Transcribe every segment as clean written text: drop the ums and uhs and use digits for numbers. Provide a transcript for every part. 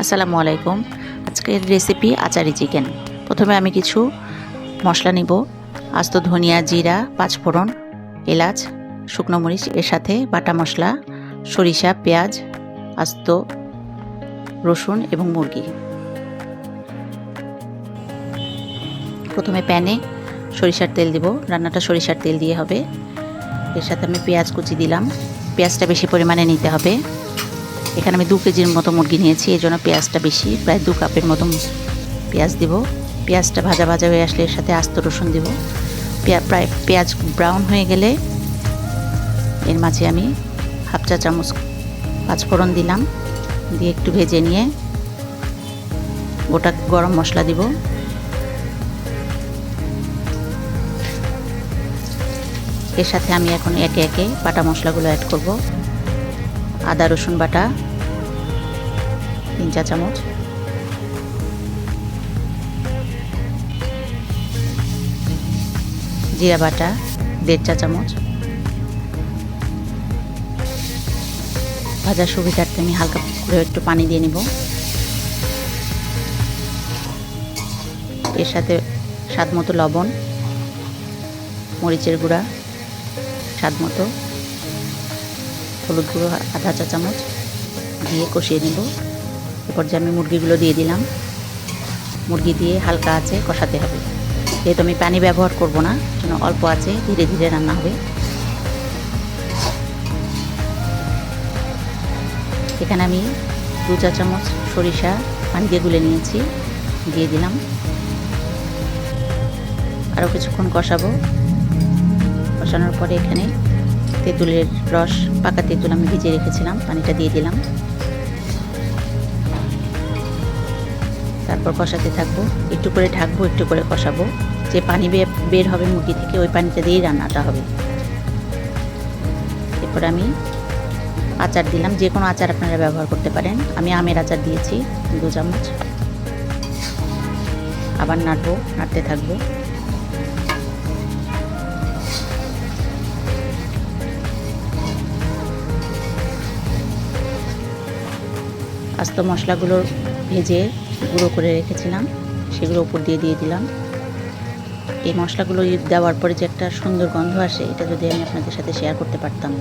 আসসালামু আলাইকুম। আজকের রেসিপি আচারি চিকেন। প্রথমে আমি কিছু মশলা নিব। আস্ত ধনিয়া, জিরা, পাঁচফোড়ন, এলাচ, শুকনো মরিচ, এর সাথে বাটা মশলা, সরিষা, পেঁয়াজ, আস্ত রসুন এবং মুরগি। প্রথমে প্যানে সরিষার তেল দিব। রান্নাটা সরিষার তেল দিয়ে হবে। এর সাথে আমি পেঁয়াজ কুচি দিলাম। পেঁয়াজটা বেশি পরিমাণে নিতে হবে। এখানে আমি 2 কেজির মতো মুরগি নিয়েছি, এই জন্য পেঁয়াজটা বেশি, প্রায় 2 কাপের মতো পেঁয়াজ দিব। পেঁয়াজটা ভাজা ভাজা হয়ে আসলে এর সাথে আস্ত রসুন দিব। প্রায় পেঁয়াজ ব্রাউন হয়ে গেলে এর মাঝে আমি হাফ চা চামচ পাঁচফোড়ন দিলাম। দিয়ে একটু ভেজে নিয়ে গোটা গরম মশলা দিব। এর সাথে আমি এখন একে একে বাটা মশলাগুলো অ্যাড করব। আদা রসুন বাটা 3 চা চামচ, জিরা বাটা 1.5 চা চামচ, ভাজার সুবিধার্থে আমি হালকা করে একটু পানি দিয়ে নিব। এর সাথে স্বাদ মতো লবণ, মরিচের গুঁড়া স্বাদ মতো, হলুদ গুঁড়ো আধা চা চামচ দিয়ে কষিয়ে নেব। এরপর যে আমি মুরগিগুলো দিয়ে দিলাম। মুরগি দিয়ে হালকা আঁচে কষাতে হবে। যেহেতু আমি পানি ব্যবহার করব না, জন্য অল্প আঁচে ধীরে ধীরে রান্না হবে। এখানে আমি 2 চা চামচ সরিষা পানি দিয়ে গুলে নিয়েছি, দিয়ে দিলাম। আরও কিছুক্ষণ কষাবো। কষানোর পরে এখানে তেঁতুলের রস, পাকা তেঁতুল আমি ভিজিয়ে রেখেছিলাম, পানিটা দিয়ে দিলাম। তারপর কষাতে থাকবো। একটু করে ঢাকবো, একটু করে কষাবো। যে পানি বের হবে মুরগি থেকে, ওই পানিটা দিয়েই রান্নাটা হবে। এরপর আমি আচার দিলাম। যে কোনো আচার আপনারা ব্যবহার করতে পারেন। আমি আমের আচার দিয়েছি 2 চামচ। আবার নাড়বো, নাড়তে থাকবো। আস্ত মশলাগুলো ভেজে গুঁড়ো করে রেখেছিলাম, সেগুলো উপর দিয়ে দিলাম। এই মশলাগুলো দেওয়ার পরে যে একটা সুন্দর গন্ধ আসে, এটা যদি আমি আপনাদের সাথে শেয়ার করতে পারতাম।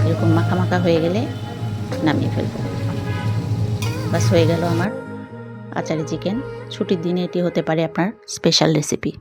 এরকম মাখা মাখা হয়ে গেলে নামিয়ে ফেলবো। বাস হয়ে গেল আমার আচারি চিকেন। ছুটির দিনে এটি হতে পারে আপনার স্পেশাল রেসিপি।